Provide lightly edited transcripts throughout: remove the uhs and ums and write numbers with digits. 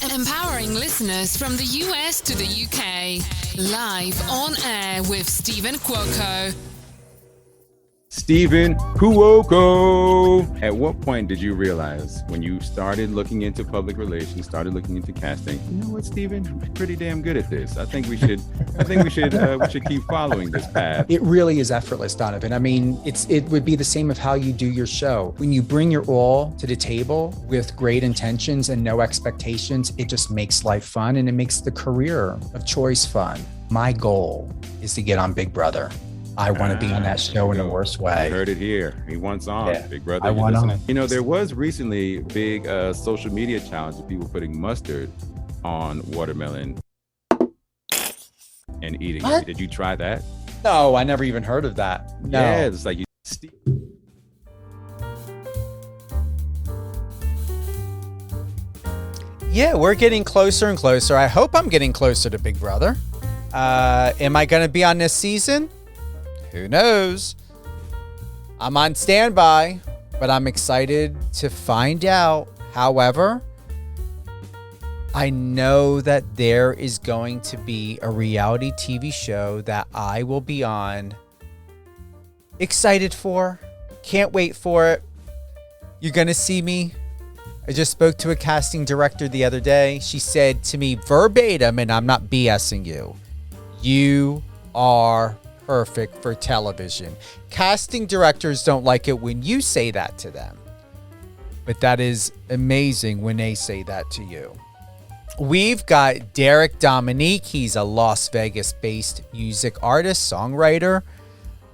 Empowering listeners from the US to the UK. Live on air with Stephen Cuoco. Stephen Cuoco. At what point did you realize when you started looking into public relations, started looking into casting, you know what, Stephen, I'm pretty damn good at this. I think we should keep following this path. It really is effortless, Donovan. I mean, it would be the same of how you do your show. When you bring your all to the table with great intentions and no expectations, it just makes life fun and it makes the career of choice fun. My goal is to get on Big Brother. I want to be on that show in the worst way. You heard it here. He wants on. Yeah. Big Brother. I want on. You know, there was recently a big social media challenge of people putting mustard on watermelon and eating it. Did you try that? No, I never even heard of that. No. Yeah, it's like Yeah, we're getting closer and closer. I hope I'm getting closer to Big Brother. Am I going to be on this season? Who knows? I'm on standby, but I'm excited to find out. However, I know that there is going to be a reality TV show that I will be on. Excited for. Can't wait for it. You're going to see me. I just spoke to a casting director the other day. She said to me verbatim, and I'm not BSing you, you are perfect for television. Casting directors don't like it when you say that to them, but that is amazing when they say that to you. We've got Dominique. He's a Las Vegas-based music artist, songwriter.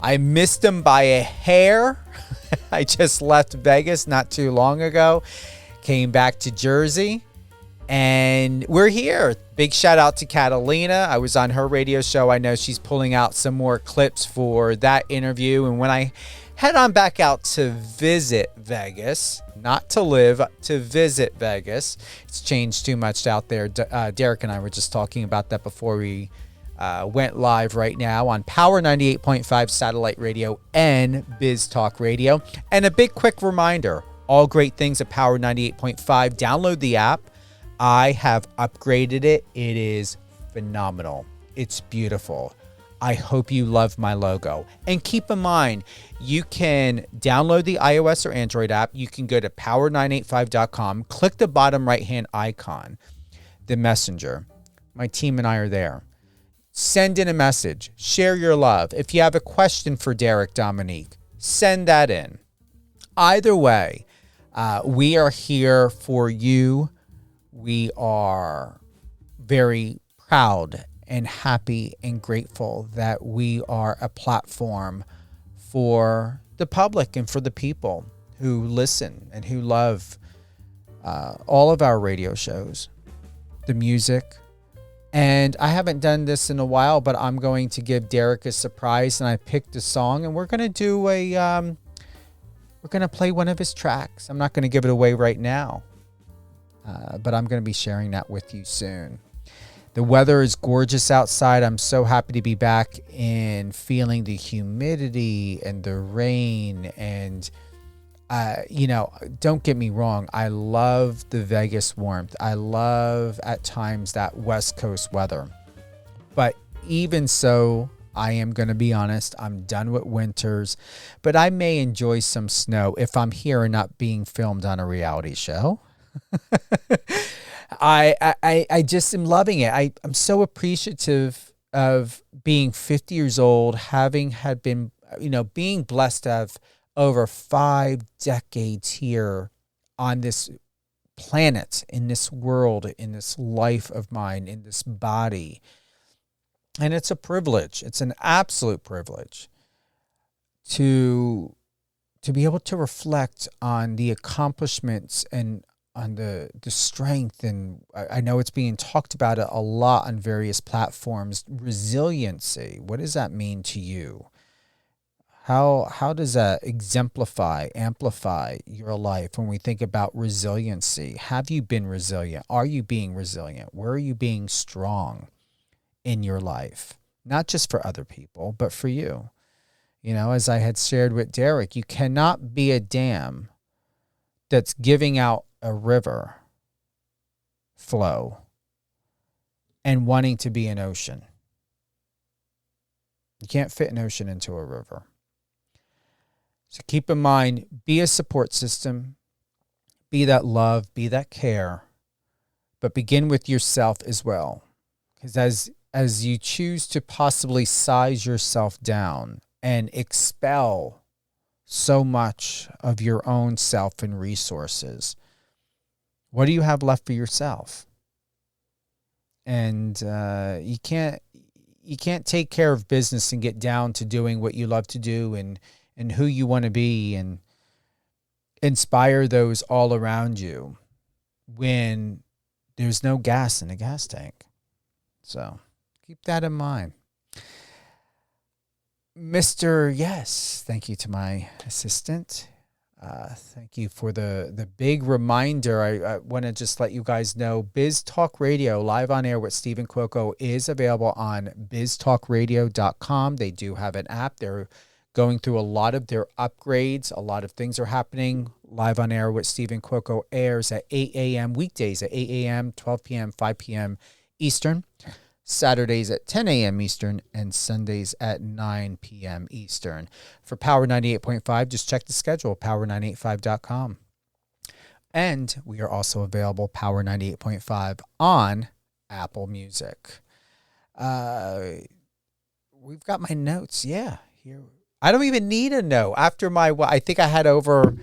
I missed him by a hair. I just left Vegas not too long ago, came back to Jersey, and we're here. Big shout out to Catalina. I was on her radio show. I know she's pulling out some more clips for that interview. And when I head on back out to visit Vegas, not to live, to visit Vegas, it's changed too much out there. Derek and I were just talking about that before we went live right now on Power 98.5 satellite radio and Biz Talk Radio. And a big quick reminder, all great things at Power 98.5. Download the app. I have upgraded it. It is phenomenal. It's beautiful. I hope you love my logo. And keep in mind, you can download the iOS or Android app. You can go to power985.com, click the bottom right-hand icon, the messenger. My team and I are there. Send in a message. Share your love. If you have a question for Dominique, send that in. Either way, we are here for you. We are very proud and happy and grateful that we are a platform for the public and for the people who listen and who love all of our radio shows, the music. And I haven't done this in a while, but I'm going to give Derek a surprise, and I picked a song, and we're going to do we're going to play one of his tracks. I'm not going to give it away right now. But I'm going to be sharing that with you soon. The weather is gorgeous outside. I'm so happy to be back and feeling the humidity and the rain. And, don't get me wrong. I love the Vegas warmth. I love at times that West Coast weather. But even so, I am going to be honest. I'm done with winters, but I may enjoy some snow if I'm here and not being filmed on a reality show. I just am loving it. I'm so appreciative of being 50 years old, having had been, being blessed to have over 5 decades here on this planet, in this world, in this life of mine, in this body. And it's a privilege. It's an absolute privilege to be able to reflect on the accomplishments and on the strength, and I know it's being talked about a lot on various platforms. Resiliency. What does that mean to you? How does that exemplify, amplify your life when we think about resiliency? Have you been resilient? Are you being resilient? Where are you being strong in your life? Not just for other people, but for you. As I had shared with Derek, you cannot be a dam that's giving out a river flow and wanting to be an ocean. You can't fit an ocean into a river. So keep in mind, be a support system, be that love, be that care, but begin with yourself as well. Because as you choose to possibly size yourself down and expel so much of your own self and resources, what do you have left for yourself? And you can't take care of business and get down to doing what you love to do and who you want to be and inspire those all around you when there's no gas in the gas tank. So keep that in mind. Mr. Yes, thank you to my assistant. Thank you for the big reminder. I want to just let you guys know, Biz Talk Radio, live on air with Stephen Cuoco, is available on biztalkradio.com. They do have an app. They're going through a lot of their upgrades. A lot of things are happening. Live on air with Stephen Cuoco airs at 8 a.m. weekdays at 8 a.m., 12 p.m., 5 p.m. Eastern. Saturdays at 10 a.m. Eastern, and Sundays at 9 p.m. Eastern. For Power 98.5, just check the schedule, power985.com. And we are also available, Power 98.5, on Apple Music. We've got my notes. Yeah, here. I don't even need a note. After I think I had over...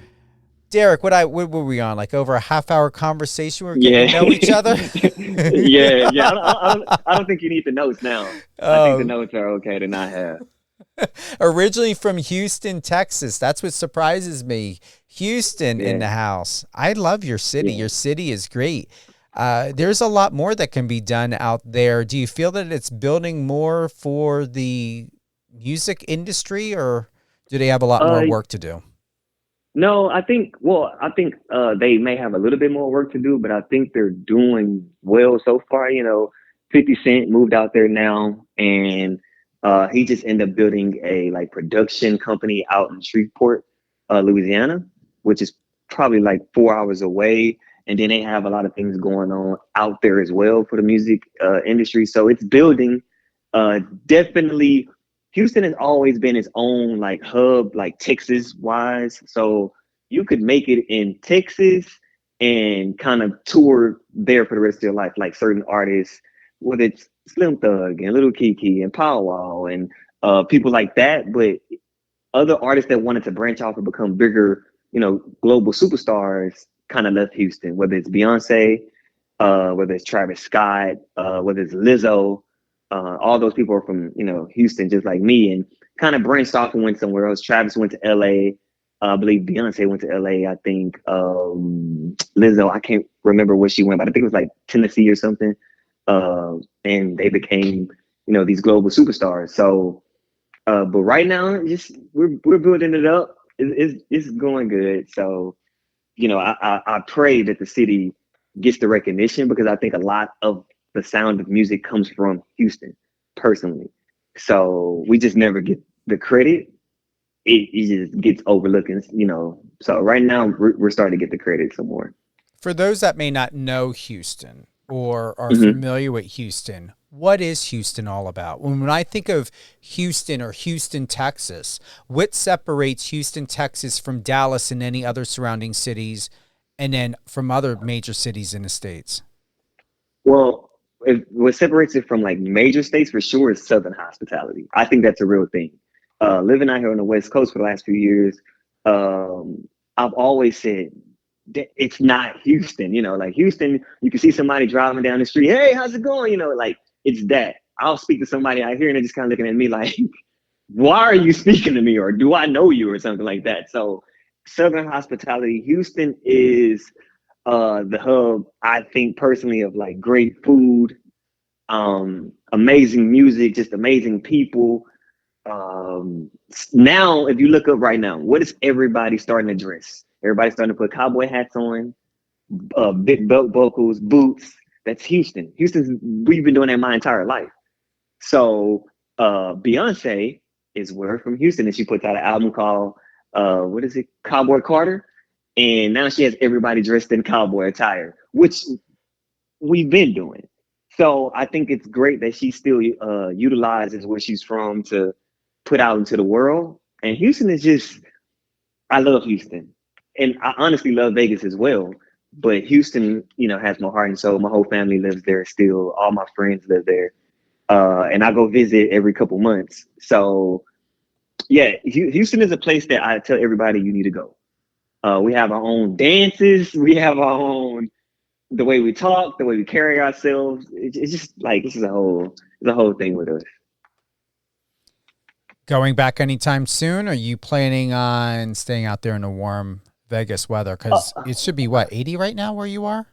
Derek, what were we on? Like over a half-hour conversation? We were getting to know each other. yeah. I don't think you need the notes now. I think the notes are okay to not have. Originally from Houston, Texas. That's what surprises me. Houston in the house. I love your city. Yeah. Your city is great. There's a lot more that can be done out there. Do you feel that it's building more for the music industry, or do they have a lot more work to do? No, I think they may have a little bit more work to do, but I think they're doing well so far. 50 Cent moved out there now, and he just ended up building a production company out in Shreveport, Louisiana, which is probably 4 hours away. And then they have a lot of things going on out there as well for the music industry. So it's building. Definitely, Houston has always been its own hub, Texas wise. So you could make it in Texas and kind of tour there for the rest of your life, like certain artists, whether it's Slim Thug and Little Kiki and Powwow and people like that. But other artists that wanted to branch off and become bigger, global superstars kind of left Houston, whether it's Beyonce, whether it's Travis Scott, whether it's Lizzo. All those people are from, Houston, just like me, and kind of branched off and went somewhere else. Travis went to LA. I believe Beyonce went to LA. I think Lizzo, I can't remember where she went, but I think it was Tennessee or something. And they became, these global superstars. So, but right now, we're building it up. It's going good. So, I pray that the city gets the recognition, because I think a lot of the sound of music comes from Houston, personally. So we just never get the credit. It just gets overlooked, So right now we're starting to get the credit some more. For those that may not know Houston or are familiar with Houston, what is Houston all about? When I think of Houston or Houston, Texas, what separates Houston, Texas from Dallas and any other surrounding cities, and then from other major cities in the States? Well, what separates it from major states for sure is Southern hospitality. I think that's a real thing. Living out here on the West Coast for the last few years, I've always said that it's not Houston. Houston, you can see somebody driving down the street. Hey, how's it going? It's that. I'll speak to somebody out here and they're just kind of looking at me like, why are you speaking to me? Or do I know you, or something like that? So Southern hospitality, Houston is the hub, I think personally, of great food, amazing music, just amazing people. Now, if you look up right now, what is everybody starting to dress? Everybody's starting to put cowboy hats on, big belt buckles, boots. That's Houston. We've been doing that my entire life. So Beyonce is where from Houston, and she puts out an album called Cowboy Carter. And now she has everybody dressed in cowboy attire, which we've been doing. So I think it's great that she still utilizes where she's from to put out into the world. And Houston is just, I love Houston. And I honestly love Vegas as well. But Houston, has my heart and soul. My whole family lives there still. All my friends live there. And I go visit every couple months. So yeah, Houston is a place that I tell everybody you need to go. We have our own dances. We have our own, the way we talk, the way we carry ourselves. It's just like, it's a whole thing with us. Going back anytime soon? Are you planning on staying out there in the warm Vegas weather? Because it should be, 80 right now where you are?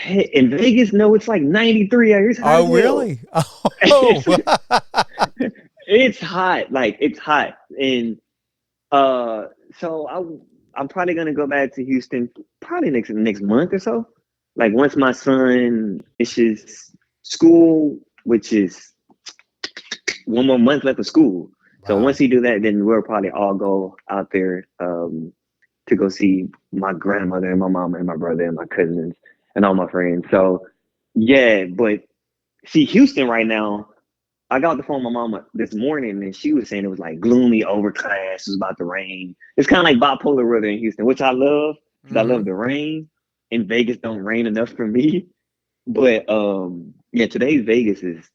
In Vegas, no, it's like 93 out here. Oh, really? Oh. It's hot. Like, it's hot. And so I'm probably going to go back to Houston probably next month or so. Like, once my son finishes school, which is one more month left of school. So once he do that, then we'll probably all go out there to go see my grandmother and my mama and my brother and my cousins and all my friends. So yeah, but see, Houston right now, I got off the phone with my mama this morning and she was saying it was like gloomy, overcast, it was about to rain. It's kind of like bipolar weather in Houston, which I love because I love the rain. In Vegas don't rain enough for me. But yeah, today's Vegas is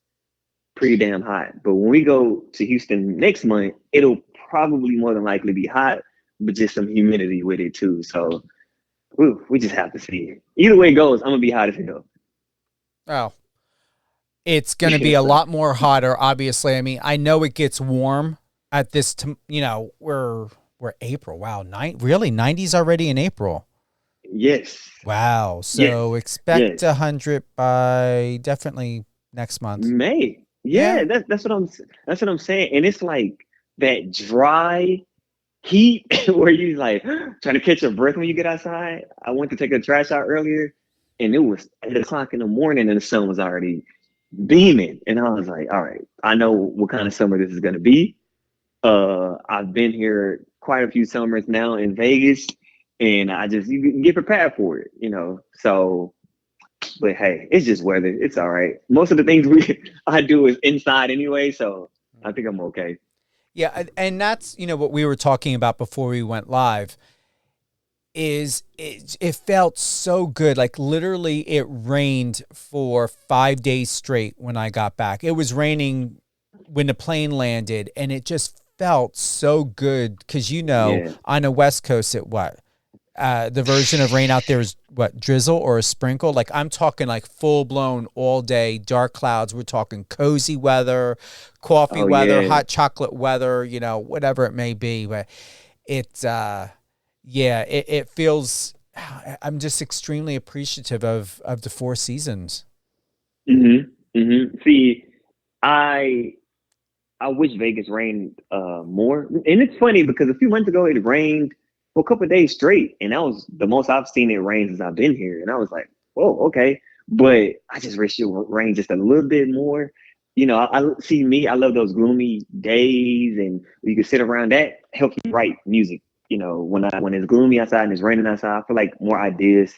pretty damn hot. But when we go to Houston next month, it'll probably more than likely be hot, but just some humidity with it too. So we just have to see. Either way it goes, I'm gonna be hot as hell. Oh, it's gonna be a lot more hotter. Obviously, I mean, I know it gets warm at this. We're April. Wow, really 90s already in April. Yes. Wow. So expect 100 by definitely next month. May. Yeah. That's what I'm saying. And it's like that dry heat where you like trying to catch your breath when you get outside. I went to take the trash out earlier and it was 8:00 in the morning and the sun was already beaming. And I was like, all right, I know what kind of summer this is gonna be. I've been here quite a few summers now in Vegas. And you can get prepared for it, So, but hey, it's just weather. It's all right. Most of the things I do is inside anyway, so I think I'm okay. Yeah, and that's what we were talking about before we went live. It felt so good. Like literally, it rained for 5 days straight when I got back. It was raining when the plane landed, and it just felt so good because on the West Coast, the version of rain out there is drizzle or a sprinkle. Like I'm talking like full blown all day dark clouds. We're talking cozy weather, coffee weather, hot chocolate weather, whatever it may be. But it feels, I'm just extremely appreciative of the four seasons. See, I wish Vegas rained more. And it's funny because a few months ago it rained for a couple of days straight, and that was the most I've seen it rain since I've been here. And I was like, "Whoa, okay." But I just wish it would rain just a little bit more. I see me. I love those gloomy days, and you can sit around. That helps me write music. When it's gloomy outside and it's raining outside, I feel like more ideas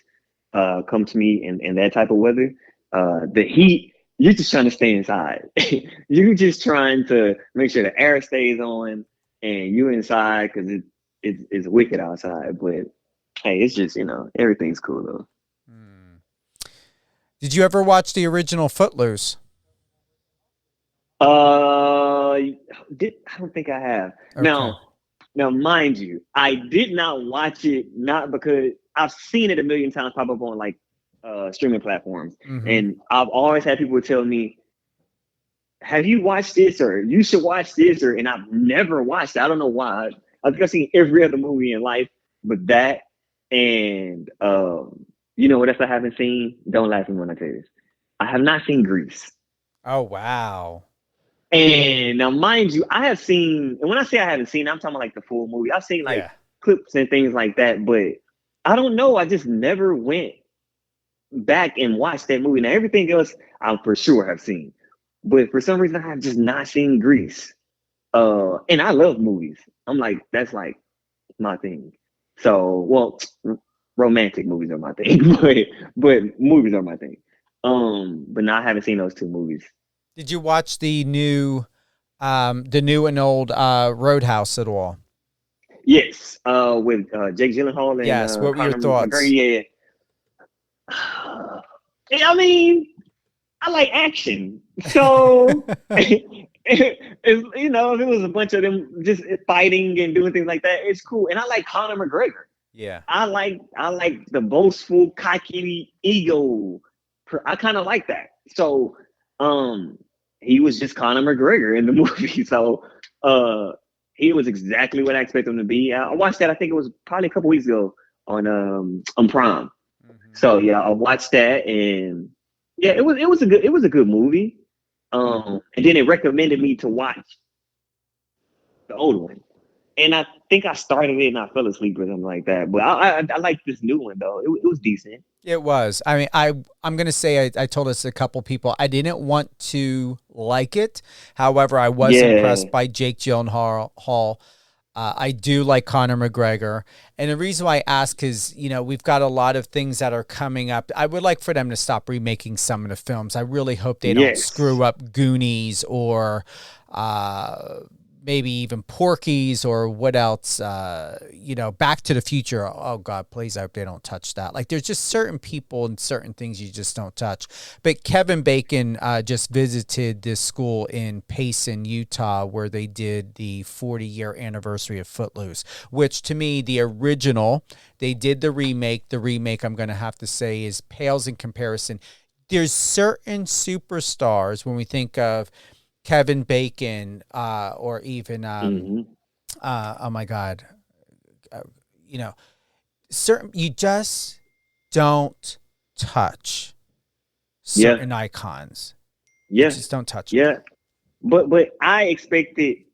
come to me in that type of weather. The heat, you're just trying to stay inside. You're just trying to make sure the air stays on, and you're inside because it's wicked outside, but hey, it's just, everything's cool though. Did you ever watch the original Footloose? I don't think I have. Okay. Now, mind you, I did not watch it, not because I've seen it a million times pop up on like streaming platforms. And I've always had people tell me, have you watched this, or you should watch this, and I've never watched it. I don't know why. I think I've seen every other movie in life but that. And what else I haven't seen? Don't laugh at me when I tell you this. I have not seen Grease. Oh, wow. And now, mind you, I have seen, and when I say I haven't seen, I'm talking about like the full movie. I've seen like clips and things like that, but I don't know. I just never went back and watched that movie. Now, everything else I for sure have seen. But for some reason, I have just not seen Grease. And I love movies. I'm like, that's like my thing. So, romantic movies are my thing, but movies are my thing. But no, I haven't seen those two movies. Did you watch the new and old Roadhouse at all? Yes, with Jake Gyllenhaal and Yes. What were your Conor thoughts? McGregor. Yeah. I mean, I like action, so you know, if it was a bunch of them just fighting and doing things like that, it's cool. And I like Conor McGregor. Yeah. I like the boastful, cocky ego. I kind of like that. So, he was just Conor McGregor in the movie. So, he was exactly what I expected him to be. I watched that. I think it was probably a couple weeks ago on Prime. Mm-hmm. So yeah, I watched that, and yeah, it was a good movie. And then it recommended me to watch the old one. And I think I started it and I fell asleep or something like that. But I like this new one though. It was decent. It was. I mean, I'm gonna say I told us a couple people I didn't want to like it. However, I was impressed by Jake Gyllenhaal. I do like Conor McGregor, and the reason why I ask is, you know, we've got a lot of things that are coming up. I would like for them to stop remaking some of the films. I really hope they don't screw up Goonies or maybe even Porky's or what else, you know, Back to the Future. Oh God, please, I hope they don't touch that. Like, there's just certain people and certain things you just don't touch. But Kevin Bacon just visited this school in Payson, Utah, where they did the 40-year anniversary of Footloose, which to me, the original, they did the remake. The remake, I'm going to have to say, is pales in comparison. There's certain superstars when we think of Kevin Bacon, or even, oh my God, you know, certain, you just don't touch certain icons. Yeah. You just don't touch them. Yeah. But I expected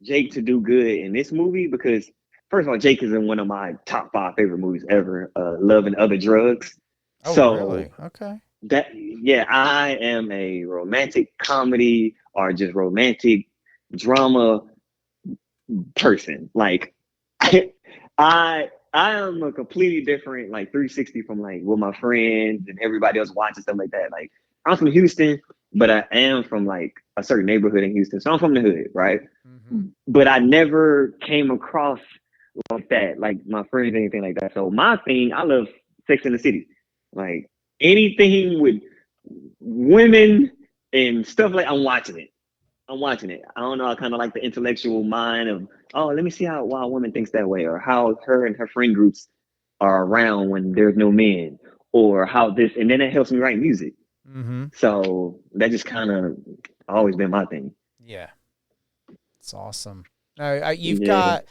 Jake to do good in this movie because, first of all, Jake is in one of my top 5 favorite movies ever, Love and Other Drugs. Oh, so really? Okay. I am a romantic comedy or just romantic drama person. Like, I am a completely different, like, 360 from like what my friends and everybody else watching stuff like that. Like, I'm from Houston, but I am from like a certain neighborhood in Houston, so I'm from the hood, right? Mm-hmm. But I never came across like that, like my friends, anything like that. So my thing, I love Sex in the City, like anything with women and stuff like. I'm watching it. I don't know. I kind of like the intellectual mind of, oh, let me see why a woman thinks that way, or how her and her friend groups are around when there's no men, or how this, and then it helps me write music. Mm-hmm. So that just kind of always been my thing. Yeah, it's awesome. You've got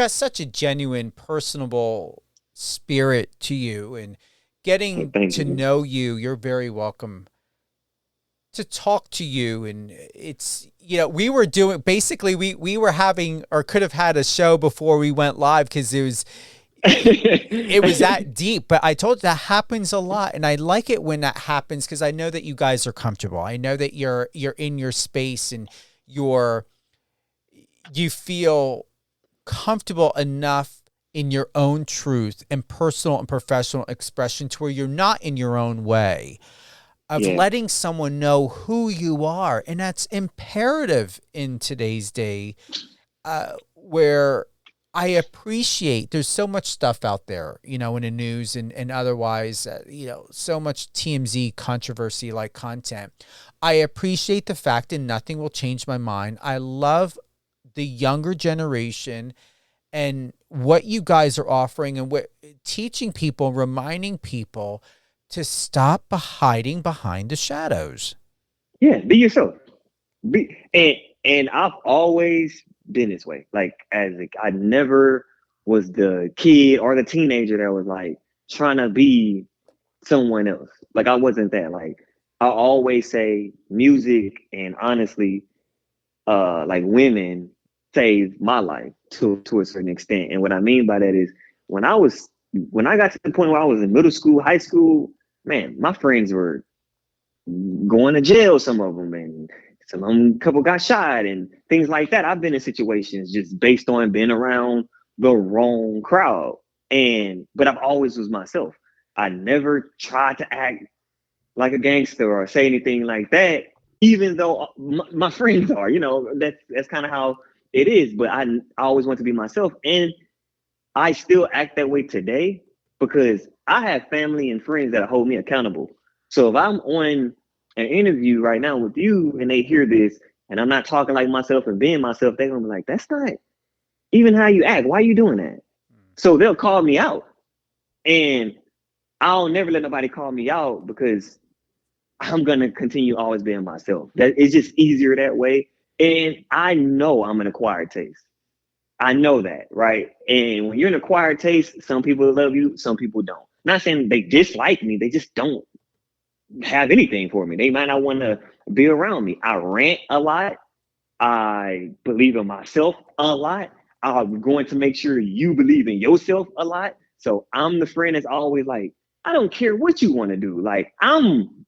such a genuine, personable spirit to you, and getting to know you. You're very welcome to talk to you. And it's, you know, we were doing, basically we were having, or could have had a show before we went live, because it was that deep. But I told you that happens a lot, and I like it when that happens, because I know that you guys are comfortable. I know that you're in your space, and you feel comfortable enough in your own truth and personal and professional expression to where you're not in your own way of letting someone know who you are. And that's imperative in today's day, where I appreciate there's so much stuff out there, you know, in the news and otherwise, you know, so much TMZ controversy like content. I appreciate the fact, and nothing will change my mind. I love the younger generation and what you guys are offering, and what teaching people, reminding people to stop hiding behind the shadows. Yeah, be yourself. And I've always been this way. Like, I never was the kid or the teenager that was like trying to be someone else. Like, I wasn't that. Like, I always say music, and honestly, like, women saved my life to a certain extent. And what I mean by that is, when I got to the point where I was in middle school, high school, man, my friends were going to jail, some of them, and some of them, couple got shot and things like that. I've been in situations just based on being around the wrong crowd. But I've always was myself. I never tried to act like a gangster or say anything like that, even though my friends are, that's kind of how it is. But I always want to be myself. And I still act that way today because I have family and friends that hold me accountable. So if I'm on an interview right now with you and they hear this and I'm not talking like myself and being myself, they're gonna be like, that's not even how you act. Why are you doing that? So they'll call me out. And I'll never let nobody call me out because I'm gonna continue always being myself. That it's just easier that way. And I know I'm an acquired taste. I know that, right? And when you're an acquired taste, some people love you, some people don't. Not saying they dislike me, they just don't have anything for me. They might not want to be around me. I rant a lot. I believe in myself a lot. I'm going to make sure you believe in yourself a lot. So I'm the friend that's always like, I don't care what you want to do. Like, I'm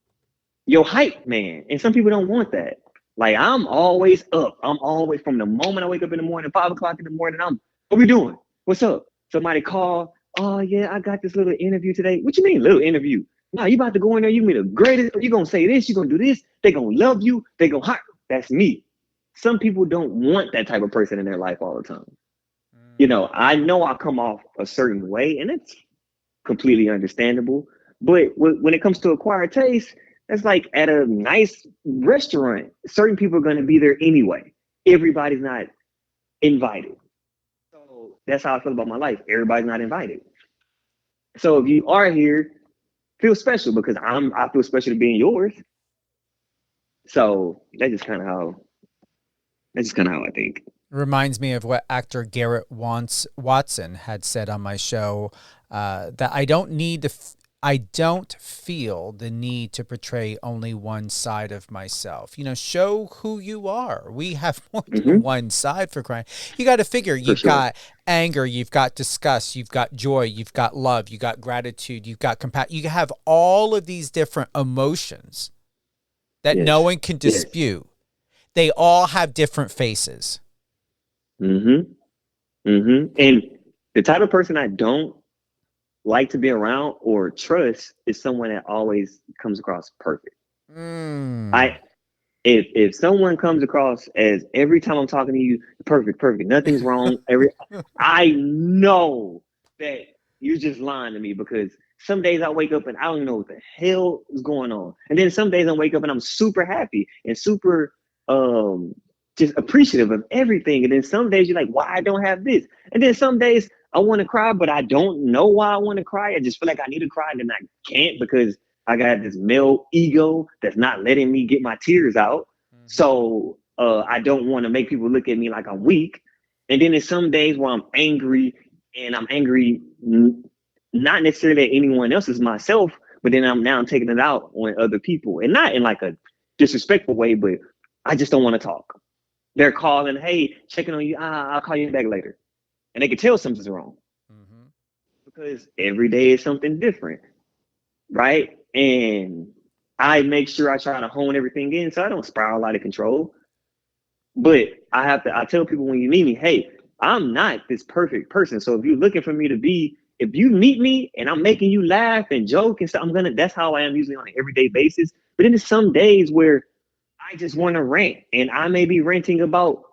your hype man. And some people don't want that. Like, I'm always up. I'm always, from the moment I wake up in the morning, 5 o'clock in the morning, what we doing? What's up? Somebody call. Oh, yeah, I got this little interview today. What you mean, little interview? No, you about to go in there. You be the greatest. You're going to say this. You're going to do this. They going to love you. They going to hire. That's me. Some people don't want that type of person in their life all the time. I know I come off a certain way, and it's completely understandable. But when it comes to acquired taste, that's like at a nice restaurant. Certain people are going to be there anyway. Everybody's not invited. So that's how I feel about my life. Everybody's not invited. So if you are here, feel special because I feel special to be in yours. So that's just kind of how I think. Reminds me of what actor Garrett Watson had said on my show, that I don't feel the need to portray only one side of myself. Show who you are. We have more than one side, for crying. You got to figure you've got anger, you've got disgust, you've got joy, you've got love, you've got gratitude, you've got compassion. You have all of these different emotions that no one can dispute. They all have different faces. And the type of person I don't like to be around or trust is someone that always comes across perfect. If someone comes across as every time I'm talking to you, perfect, nothing's wrong. I know that you're just lying to me because some days I wake up and I don't know what the hell is going on. And then some days I wake up and I'm super happy and super just appreciative of everything. And then some days you're like, why I don't have this? And then some days I want to cry, but I don't know why I want to cry. I just feel like I need to cry and then I can't because I got this male ego that's not letting me get my tears out. So I don't want to make people look at me like I'm weak. And then there's some days where I'm angry and I'm angry, not necessarily at anyone else, as myself, but then I'm taking it out on other people, and not in like a disrespectful way, but I just don't want to talk. They're calling, hey, checking on you. I'll call you back later. And they can tell something's wrong because every day is something different, right? And I make sure I try to hone everything in so I don't spiral out of control. But I tell people when you meet me, hey, I'm not this perfect person. So if you're looking for me to be, if you meet me and I'm making you laugh and joke and stuff, that's how I am usually on an everyday basis. But then there's some days where I just want to rant, and I may be ranting about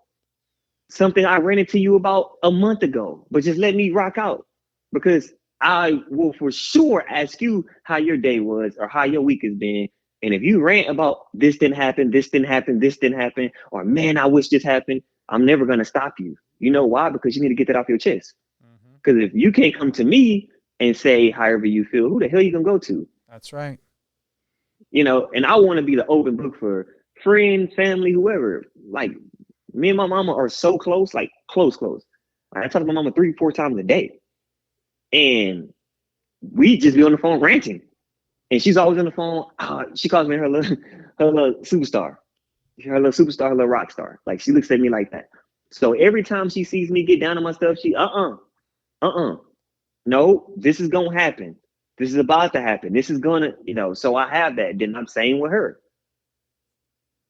something I ranted to you about a month ago, but just let me rock out because I will for sure ask you how your day was or how your week has been. And if you rant about this didn't happen, this didn't happen, this didn't happen, or man, I wish this happened, I'm never going to stop you. You know why? Because you need to get that off your chest. Because if you can't come to me and say however you feel, who the hell you going to go to? That's right. And I want to be the open book for friends, family, whoever. Like, me and my mama are so close, like close. I talk to my mama 3-4 times a day. And we just be on the phone ranting. And she's always on the phone. She calls me her little superstar. Her little superstar, her little rock star. Like, she looks at me like that. So every time she sees me get down on my stuff, she, no, this is going to happen. This is about to happen. This is going to, so I have that. Then I'm saying with her.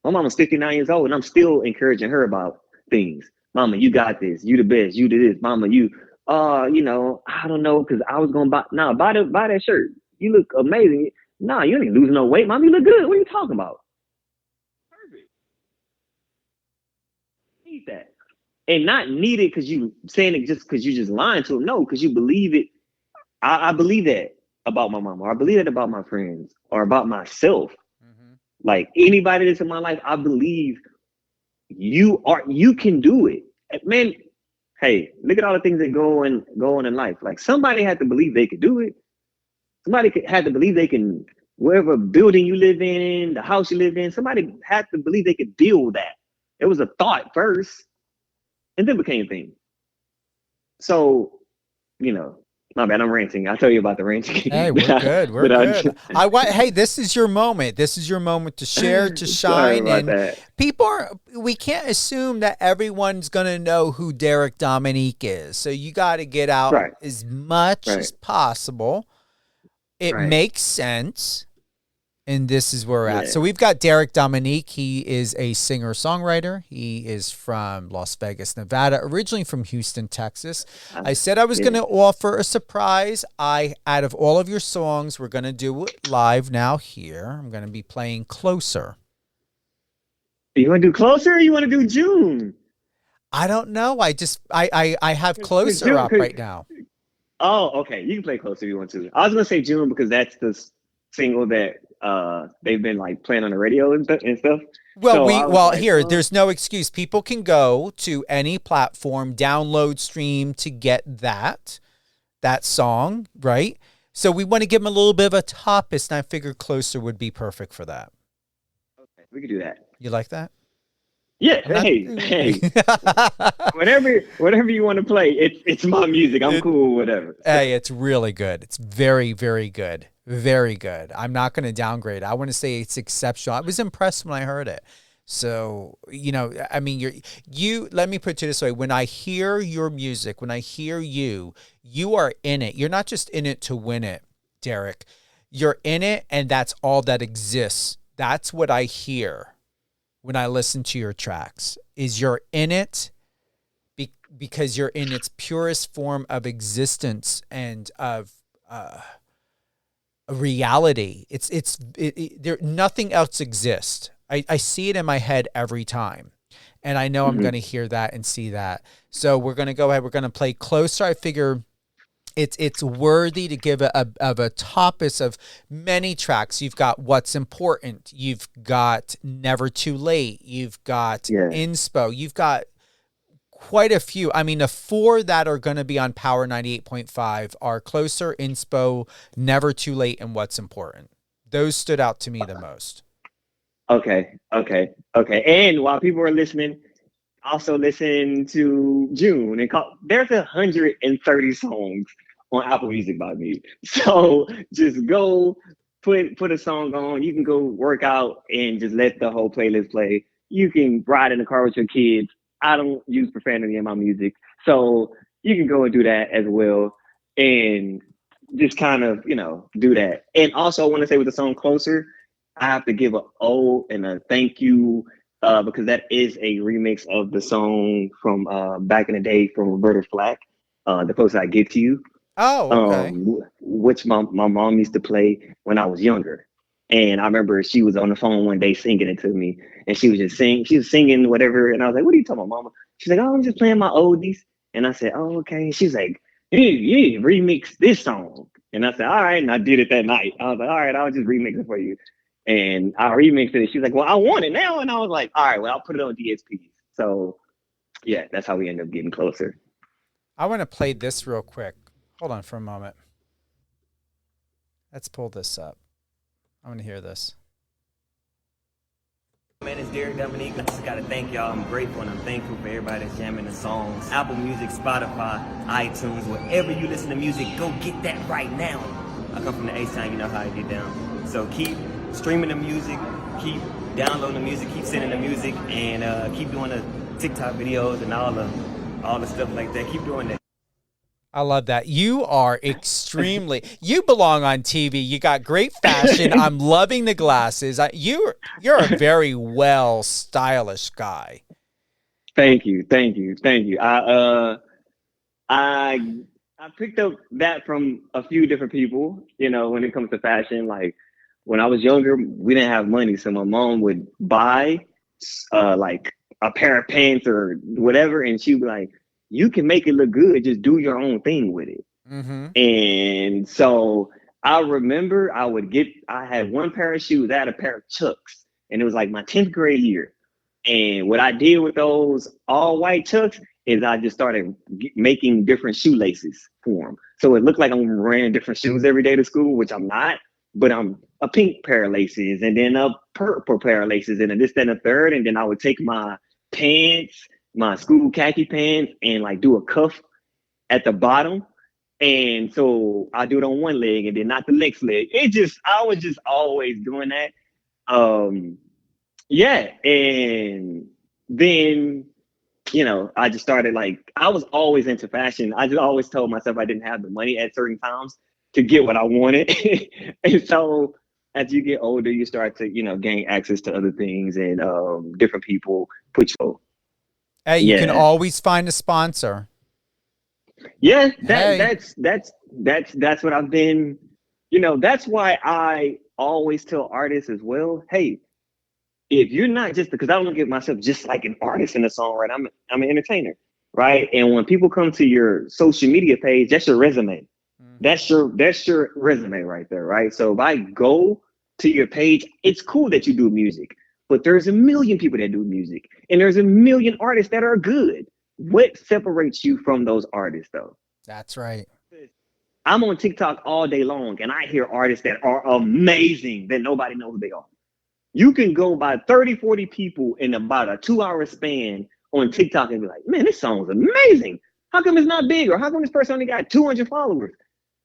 My mama's 59 years old and I'm still encouraging her about things. Mama, you got this. You the best. You did this. Mama, you, I don't know, because I was going to buy that shirt. You look amazing. Nah, you ain't losing no weight, mom. You look good. What are you talking about? Perfect. Need that. And not need it because you saying it just because you just lying to them. No, because you believe it. I believe that about my mom, or I believe that about my friends, or about myself. Mm-hmm. Like anybody that's in my life, I believe you can do it. Man, hey, look at all the things that go on in life. Like somebody had to believe they could do it. Had to believe they can, wherever building you live in, the house you live in, somebody had to believe they could deal with that. It was a thought first, and then became a thing. So, my bad, I'm ranting. I'll tell you about the ranting. Hey, we're good. We're good. Hey, this is your moment. This is your moment to share, to shine. And that. we can't assume that everyone's going to know who Derek Dominique is. So you got to get out as much as possible. It makes sense. And this is where we're at. So we've got Derek Dominique. He is a singer-songwriter. He is from Las Vegas, Nevada, originally from Houston, Texas. I said I was going to offer a surprise. Out of all of your songs, we're going to do it live now here. I'm going to be playing Closer. You want to do Closer or you want to do June? I don't know. I have Closer up right now. Oh, okay. You can play Closer if you want to. I was going to say June because that's the single that they've been like playing on the radio and stuff. Well, there's no excuse. People can go to any platform, download, stream to get that song, right? So we want to give them a little bit of a twist, and I figured Closer would be perfect for that. Okay, we could do that. You like that? Yeah. Hey. whatever you want to play, it's my music. I'm cool with whatever. Hey, it's really good. It's very, very good. Very good. I'm not going to downgrade. I want to say it's exceptional. I was impressed when I heard it. So, I mean, let me put it this way. When I hear your music, when I hear you are in it. You're not just in it to win it, Derek. You're in it, and that's all that exists. That's what I hear when I listen to your tracks, is you're in it because you're in its purest form of existence and of a reality. There, nothing else exists. I see it in my head every time, and I know I'm going to hear that and see that. So we're going to go ahead. We're going to play Closer. I figure it's worthy to give a topis of many tracks. You've got What's Important. You've got Never Too Late. You've got Inspo. You've got quite a few. I mean, the four that are going to be on Power 98.5 are Closer, Inspo, Never Too Late, and What's Important. Those stood out to me the most. Okay. And while people are listening, also listen to June. There's 130 songs on Apple Music by me. So just go put a song on. You can go work out and just let the whole playlist play. You can ride in the car with your kids. I don't use profanity in my music, so you can go and do that as well, and just kind of, do that. And also, I want to say with the song Closer, I have to give an O and a thank you because that is a remix of the song from back in the day from Roberta Flack, The Closer I Get to You. Oh, okay. Which my mom used to play when I was younger. And I remember she was on the phone one day singing it to me, and she was just singing. She was singing whatever, and I was like, "What are you talking about, Mama?" She's like, "Oh, I'm just playing my oldies." And I said, "Oh, okay." And she's like, "You need to remix this song." And I said, "All right." And I did it that night. I was like, "All right, I'll just remix it for you." And I remixed it. She was like, "Well, I want it now." And I was like, "All right, well, I'll put it on DSP." So, yeah, that's how we end up getting Closer. I want to play this real quick. Hold on for a moment. Let's pull this up. I want to hear this. Man, it's Derek Dominique. I just got to thank y'all. I'm grateful and I'm thankful for everybody that's jamming the songs. Apple Music, Spotify, iTunes, wherever you listen to music, go get that right now. I come from the A-Town, you know how I get down. So keep streaming the music, keep downloading the music, keep sending the music, and keep doing the TikTok videos and all the stuff like that. Keep doing that. I love that. You are extremely, you belong on TV. You got great fashion. I'm loving the glasses. You're a very well stylish guy. Thank you. I picked up that from a few different people, when it comes to fashion. Like when I was younger, we didn't have money, so my mom would buy like a pair of pants or whatever, and she'd be like, "You can make it look good. Just do your own thing with it." Mm-hmm. And so I remember I had one pair of shoes. I had a pair of Chucks, and it was like my 10th grade year. And what I did with those all white Chucks is I just started making different shoelaces for them. So it looked like I'm wearing different shoes every day to school, which I'm not, but I'm a pink pair of laces and then a purple pair of laces and this, then a third. And then I would take my pants, my school khaki pants, and like do a cuff at the bottom. And so I do it on one leg and then not the next leg. I was just always doing that. Yeah. And then, I just started I was always into fashion. I just always told myself I didn't have the money at certain times to get what I wanted. And so as you get older, you start to, gain access to other things and different people put you. Hey, you can always find a sponsor. Yeah, that's what I've been, that's why I always tell artists as well, hey, if you're not just, because I don't look at myself just like an artist and a songwriter, I'm an entertainer, right? And when people come to your social media page, that's your resume. Mm-hmm. That's your resume right there, right? So if I go to your page, it's cool that you do music, but there's a million people that do music, and there's a million artists that are good. What separates you from those artists, though? That's right. I'm on TikTok all day long, and I hear artists that are amazing that nobody knows who they are. You can go by 30, 40 people in about a 2-hour span on TikTok and be like, man, this song's amazing. How come it's not big? Or how come this person only got 200 followers?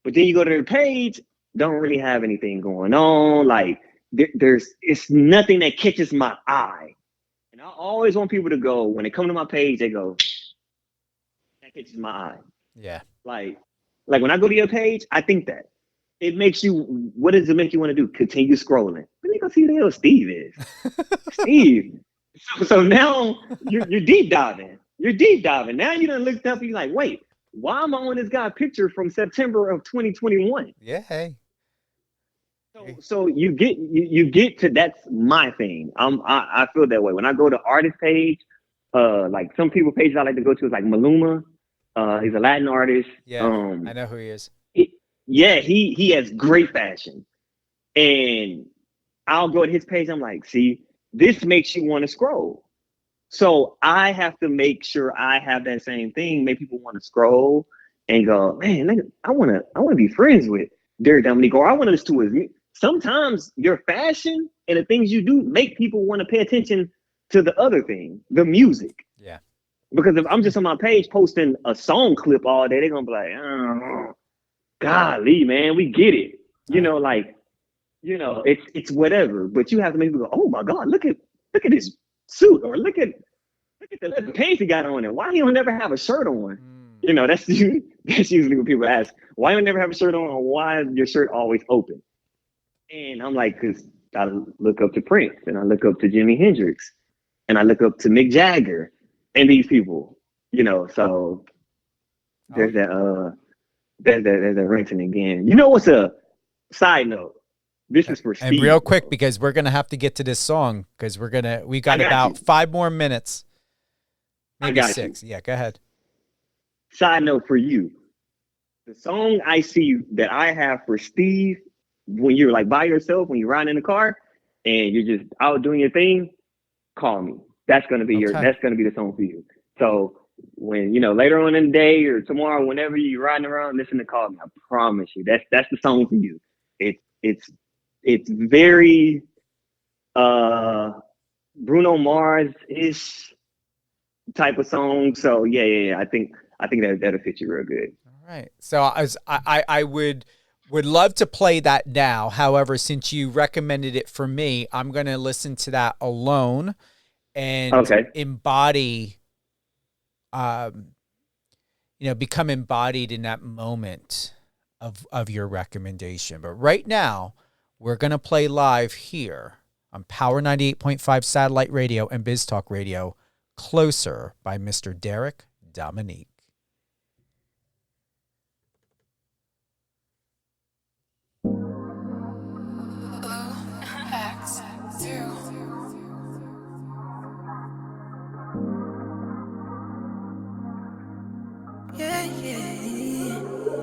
But then you go to their page, don't really have anything going on. Like it's nothing that catches my eye. And I always want people to go, when they come to my page, they go, that catches my eye. Yeah. Like when I go to your page, I think that. It makes you, what does it make you want to do? Continue scrolling. Let me go see who the hell Steve is. Steve. So now you're deep diving. You're deep diving. Now you done looked up and you're like, wait, why am I on this guy's picture from September of 2021? Yeah. Hey. So you get to, that's my thing. I feel that way. When I go to artist page, like some people pages I like to go to is like Maluma. He's a Latin artist. Yeah. I know who he is. He has great fashion. And I'll go to his page. I'm like, see, this makes you want to scroll. So I have to make sure I have that same thing, make people want to scroll and go, man, I want to be friends with Dominique, or I want to listen to his music. Sometimes your fashion and the things you do make people want to pay attention to the other thing, the music. Yeah. Because if I'm just on my page posting a song clip all day, they're going to be like, oh, golly, man, we get it. It's whatever. But you have to make people go, oh my God, look at his suit, or look at the pants he got on, and why he don't never have a shirt on. That's usually what people ask. Why you never have a shirt on, or why is your shirt always open? And I'm like, because I look up to Prince, and I look up to Jimi Hendrix, and I look up to Mick Jagger, and these people, so there's that renting again. What's a side note? This is for Steve. And real quick, because we're gonna have to get to this song, because we got about 5 more minutes. Maybe 6. Yeah, go ahead. Side note for you. The song I see that I have for Steve, when you're like by yourself, when you're riding in the car and you're just out doing your thing, call me. That's gonna be that's gonna be the song for you. So when later on in the day or tomorrow, whenever you're riding around, listen to Call Me. I promise you, that's the song for you. It's very Bruno Mars-ish type of song. So yeah. I think that'll fit you real good. All right. So I would love to play that now. However, since you recommended it for me, I'm going to listen to that alone and embody, become embodied in that moment of your recommendation. But right now, we're going to play live here on Power 98.5 Satellite Radio and Biz Talk Radio, Closer by Mr. Derek Dominique.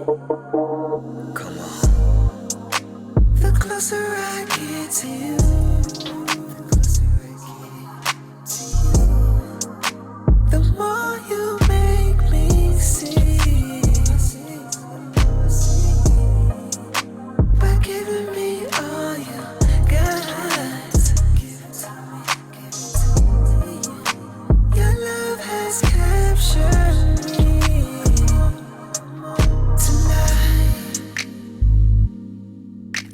Come on. The closer I get to you, the more you make me see. By giving me all you got, your love has captured me. Tonight,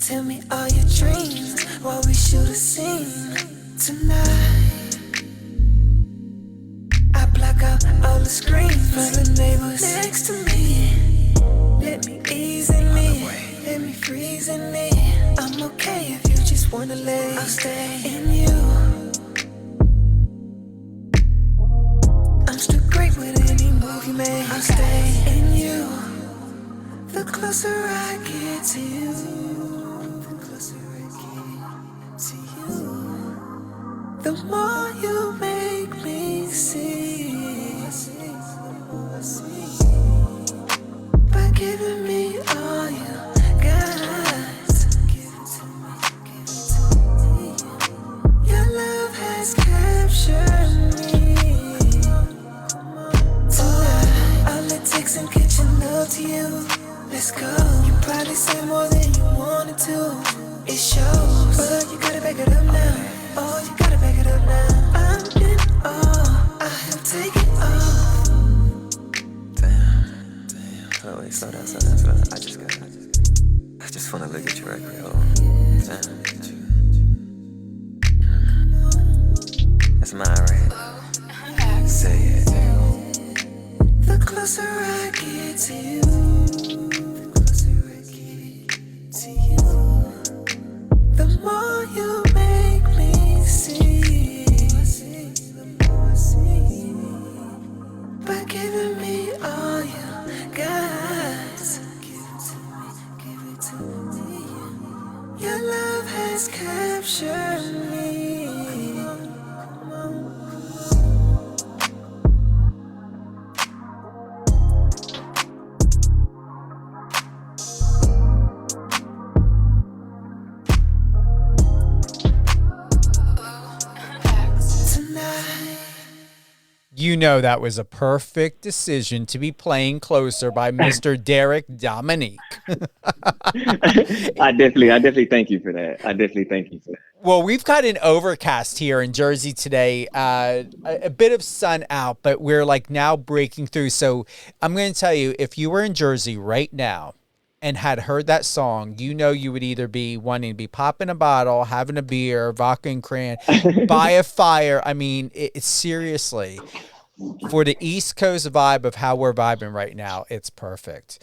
tell me all your dreams while we shoot a scene. Tonight, I block out all the screens for the neighbors next to me. Let me ease in me, let me freeze in me. I'm okay if you just wanna lay. I'll stay in you. I'm still great with any move you make. I'll stay in you. The closer I get to you, the closer I get to you, the more you make me see. By giving me all you got, your love has captured me. Tonight, all it takes in kitchen love to you. Let's go. You probably say more than you wanted to. It shows, but you gotta back it up now. Oh, you gotta back it up now. I'm in awe. I have taken off. Damn. Oh wait, slow down. I just wanna look at your record. Oh, damn. That's mine, right? Say it. The closer I get to you, the more you make me see. By giving me all you got, your love has captured me. You know that was a perfect decision to be playing Closer by Mr. Derek Dominique. I definitely thank you for that. I definitely thank you for that. Well, we've got an overcast here in Jersey today, a bit of sun out, but we're like now breaking through. So I'm going to tell you, if you were in Jersey right now and had heard that song, you know you would either be wanting to be popping a bottle, having a beer, vodka and cran, by a fire. I mean, it's seriously, for the East Coast vibe of how we're vibing right now, it's perfect.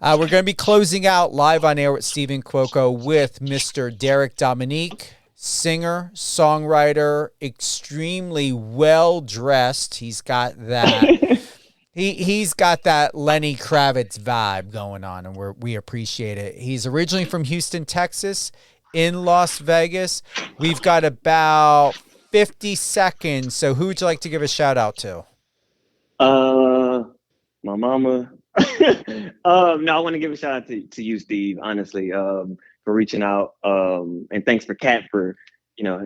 We're going to be closing out live on air with Stephen Cuoco with Mr. Derek Dominique, singer, songwriter, extremely well dressed. He's got that. He's got that Lenny Kravitz vibe going on, and we appreciate it. He's originally from Houston, Texas, in Las Vegas. We've got about 50 seconds. So who would you like to give a shout out to? My mama. No, I want to give a shout out to you, Steve, honestly, for reaching out. And thanks for Kat for,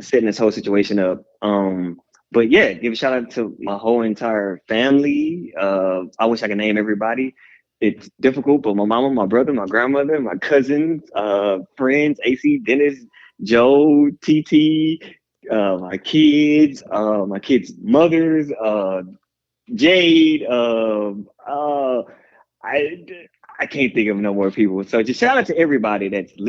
setting this whole situation up. But yeah, give a shout out to my whole entire family. I wish I could name everybody. It's difficult, but my mama, my brother, my grandmother, my cousins, friends, AC, Dennis, Joe, TT, my kids' mothers, Jade. I can't think of no more people. So just shout out to everybody that's